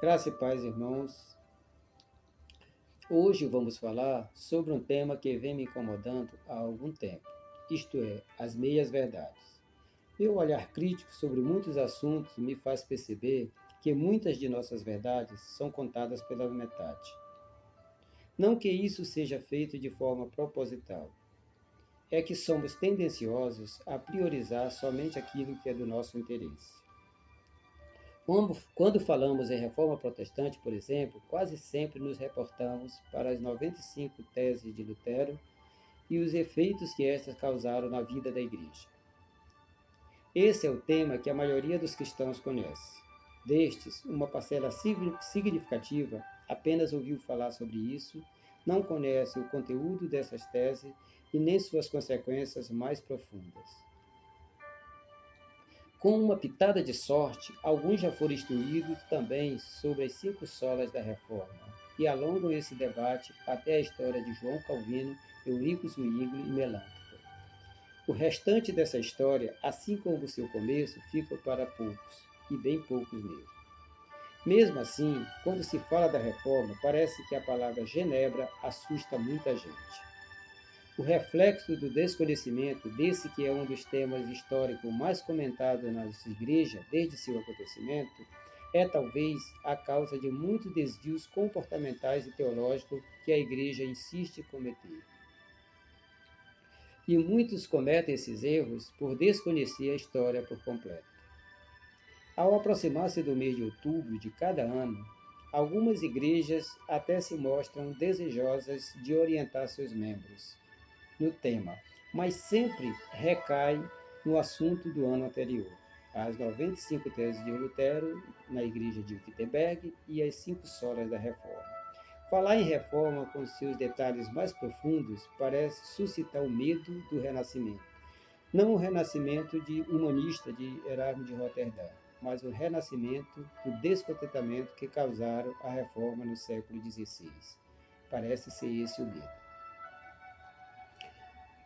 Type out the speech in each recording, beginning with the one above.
Graça e paz, irmãos. Hoje vamos falar sobre um tema que vem me incomodando há algum tempo, isto é, as meias-verdades. Meu olhar crítico sobre muitos assuntos me faz perceber que muitas de nossas verdades são contadas pela metade. Não que isso seja feito de forma proposital, é que somos tendenciosos a priorizar somente aquilo que é do nosso interesse. Quando falamos em reforma protestante, por exemplo, quase sempre nos reportamos para as 95 teses de Lutero e os efeitos que estas causaram na vida da Igreja. Esse é o tema que a maioria dos cristãos conhece. Destes, uma parcela significativa apenas ouviu falar sobre isso, não conhece o conteúdo dessas teses e nem suas consequências mais profundas. Com uma pitada de sorte, alguns já foram instruídos também sobre as 5 solas da Reforma e alongam esse debate até a história de João Calvino, Eurico Zwingli e Melanchthon. O restante dessa história, assim como o seu começo, fica para poucos, e bem poucos mesmo. Mesmo assim, quando se fala da Reforma, parece que a palavra Genebra assusta muita gente. O reflexo do desconhecimento desse que é um dos temas históricos mais comentados nas igrejas desde seu acontecimento é talvez a causa de muitos desvios comportamentais e teológicos que a igreja insiste em cometer. E muitos cometem esses erros por desconhecer a história por completo. Ao aproximar-se do mês de outubro de cada ano, algumas igrejas até se mostram desejosas de orientar seus membros no tema, mas sempre recai no assunto do ano anterior, as 95 teses de Lutero na igreja de Wittenberg e as 5 solas da Reforma. Falar em reforma com seus detalhes mais profundos parece suscitar o medo do renascimento. Não o renascimento humanista de Erasmo de Roterdã, mas o renascimento do descontentamento que causaram a reforma no século XVI. Parece ser esse o medo.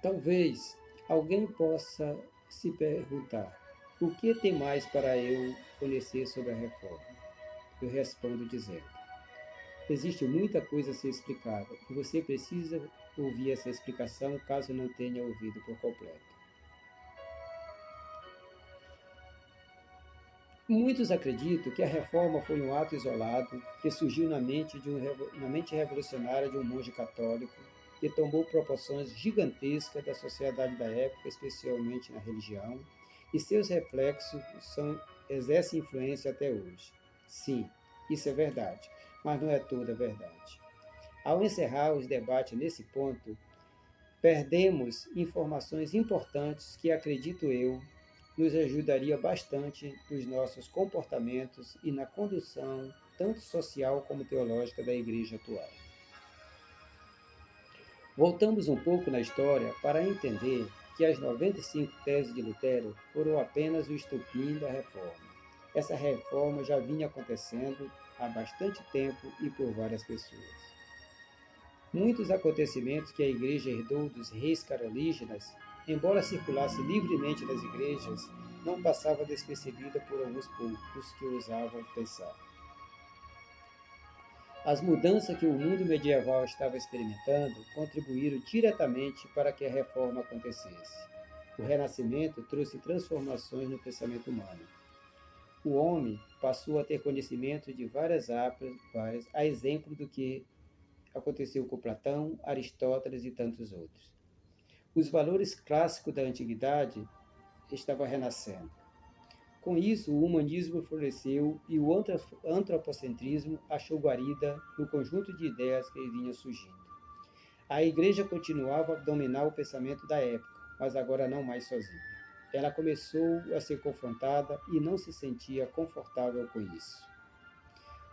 Talvez alguém possa se perguntar: o que tem mais para eu conhecer sobre a reforma? Eu respondo dizendo: existe muita coisa a ser explicada e você precisa ouvir essa explicação caso não tenha ouvido por completo. Muitos acreditam que a reforma foi um ato isolado que surgiu na mente revolucionária de um monge católico que tomou proporções gigantescas da sociedade da época, especialmente na religião, e seus reflexos exercem influência até hoje. Sim, isso é verdade, mas não é toda a verdade. Ao encerrar os debates nesse ponto, perdemos informações importantes que, acredito eu, nos ajudaria bastante nos nossos comportamentos e na condução tanto social como teológica da Igreja atual. Voltamos um pouco na história para entender que as 95 teses de Lutero foram apenas o estopim da reforma. Essa reforma já vinha acontecendo há bastante tempo e por várias pessoas. Muitos acontecimentos que a Igreja herdou dos reis carolíngios, embora circulasse livremente nas igrejas, não passava despercebida por alguns poucos que ousavam pensar. As mudanças que o mundo medieval estava experimentando contribuíram diretamente para que a reforma acontecesse. O Renascimento trouxe transformações no pensamento humano. O homem passou a ter conhecimento de várias áreas, a exemplo do que aconteceu com Platão, Aristóteles e tantos outros. Os valores clássicos da antiguidade estavam renascendo. Com isso, o humanismo floresceu e o antropocentrismo achou guarida no conjunto de ideias que vinham surgindo. A Igreja continuava a dominar o pensamento da época, mas agora não mais sozinha. Ela começou a ser confrontada e não se sentia confortável com isso.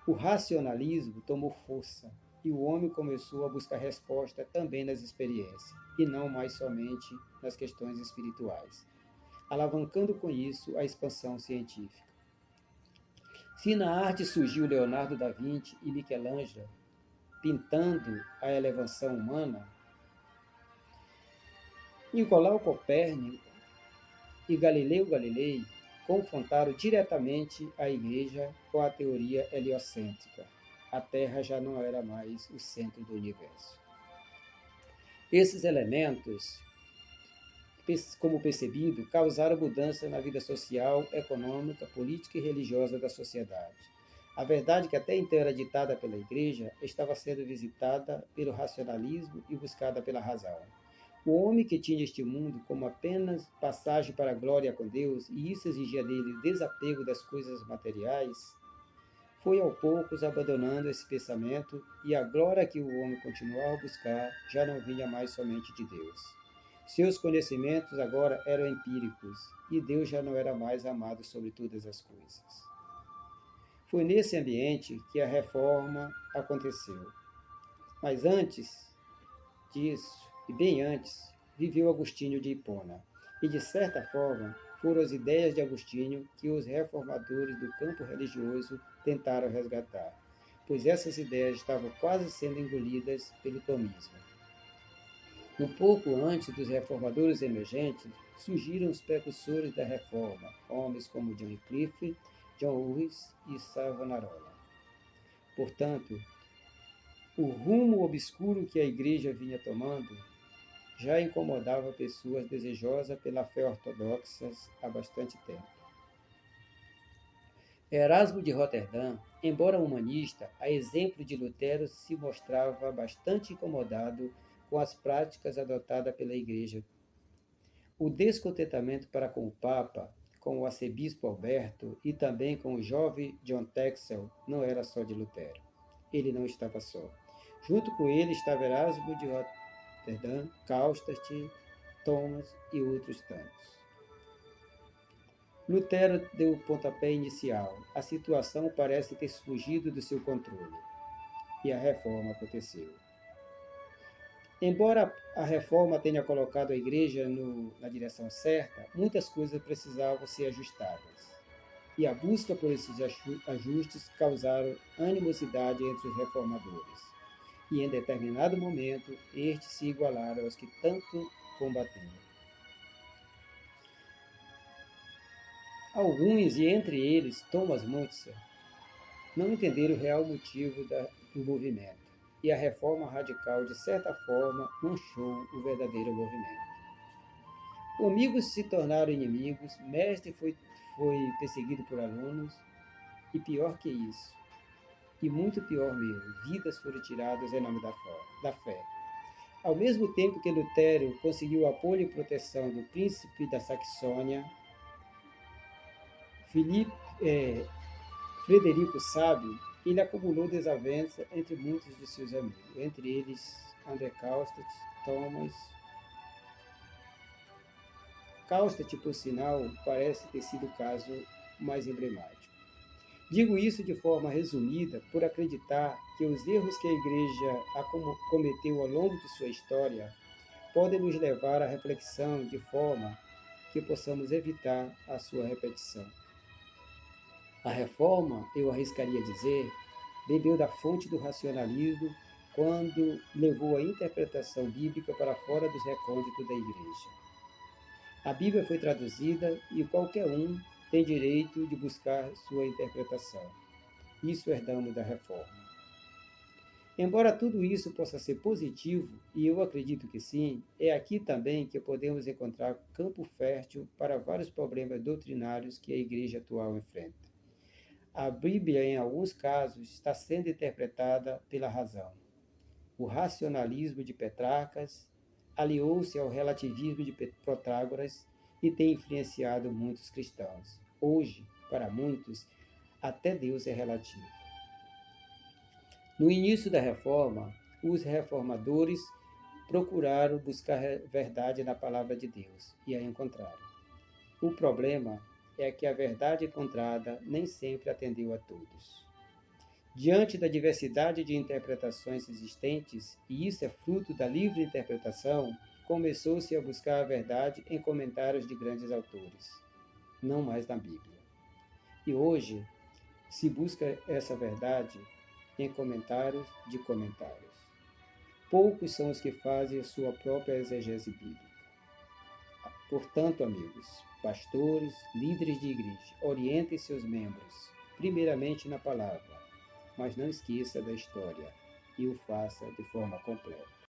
O racionalismo tomou força e o homem começou a buscar resposta também nas experiências, e não mais somente nas questões espirituais, alavancando com isso a expansão científica. Se na arte surgiu Leonardo da Vinci e Michelangelo pintando a elevação humana, Nicolau Copérnico e Galileu Galilei confrontaram diretamente a Igreja com a teoria heliocêntrica. A Terra já não era mais o centro do universo. Esses elementos, como percebido, causaram mudança na vida social, econômica, política e religiosa da sociedade. A verdade que até então era ditada pela Igreja estava sendo visitada pelo racionalismo e buscada pela razão. O homem que tinha este mundo como apenas passagem para a glória com Deus, e isso exigia dele desapego das coisas materiais, foi aos poucos abandonando esse pensamento, e a glória que o homem continuava a buscar já não vinha mais somente de Deus. Seus conhecimentos agora eram empíricos, e Deus já não era mais amado sobre todas as coisas. Foi nesse ambiente que a reforma aconteceu. Mas antes disso, e bem antes, viveu Agostinho de Hipona. E, de certa forma, foram as ideias de Agostinho que os reformadores do campo religioso tentaram resgatar, pois essas ideias estavam quase sendo engolidas pelo tomismo. Um pouco antes dos reformadores emergentes, surgiram os precursores da reforma, homens como John Wycliffe, John Hus e Savonarola. Portanto, o rumo obscuro que a Igreja vinha tomando já incomodava pessoas desejosas pela fé ortodoxa há bastante tempo. Erasmo de Roterdã, embora humanista, a exemplo de Lutero, se mostrava bastante incomodado com as práticas adotadas pela Igreja. O descontentamento para com o Papa, com o arcebispo Alberto e também com o jovem John Texel não era só de Lutero. Ele não estava só. Junto com ele estava Erasmo de Roterdã, Karlstadt, Thomas e outros tantos. Lutero deu o pontapé inicial. A situação parece ter fugido do seu controle. E a reforma aconteceu. Embora a reforma tenha colocado a Igreja na direção certa, muitas coisas precisavam ser ajustadas. E a busca por esses ajustes causaram animosidade entre os reformadores. E em determinado momento, estes se igualaram aos que tanto combatiam. Alguns, e entre eles Thomas Müntzer, não entenderam o real motivo do movimento, e a reforma radical, de certa forma, manchou o verdadeiro movimento. Amigos se tornaram inimigos, mestre foi perseguido por alunos, e pior que isso, e muito pior mesmo, vidas foram tiradas em nome da fé. Ao mesmo tempo que Lutero conseguiu o apoio e proteção do príncipe da Saxônia, Frederico Sábio, ele acumulou desavença entre muitos de seus amigos, entre eles André Karlstadt, Thomas. Karlstadt, por sinal, parece ter sido o caso mais emblemático. Digo isso de forma resumida por acreditar que os erros que a Igreja cometeu ao longo de sua história podem nos levar à reflexão de forma que possamos evitar a sua repetição. A reforma, eu arriscaria dizer, bebeu da fonte do racionalismo quando levou a interpretação bíblica para fora dos recônditos da Igreja. A Bíblia foi traduzida e qualquer um tem direito de buscar sua interpretação. Isso herdamos da reforma. Embora tudo isso possa ser positivo, e eu acredito que sim, é aqui também que podemos encontrar campo fértil para vários problemas doutrinários que a Igreja atual enfrenta. A Bíblia, em alguns casos, está sendo interpretada pela razão. O racionalismo de Petrarcas aliou-se ao relativismo de Protágoras e tem influenciado muitos cristãos. Hoje, para muitos, até Deus é relativo. No início da Reforma, os reformadores procuraram buscar a verdade na palavra de Deus e a encontraram. O problema é que a verdade encontrada nem sempre atendeu a todos. Diante da diversidade de interpretações existentes, e isso é fruto da livre interpretação, começou-se a buscar a verdade em comentários de grandes autores, não mais na Bíblia. E hoje se busca essa verdade em comentários de comentários. Poucos são os que fazem a sua própria exegese bíblica. Portanto, amigos, pastores, líderes de igreja, orientem seus membros, primeiramente na palavra, mas não esqueça da história e o faça de forma completa.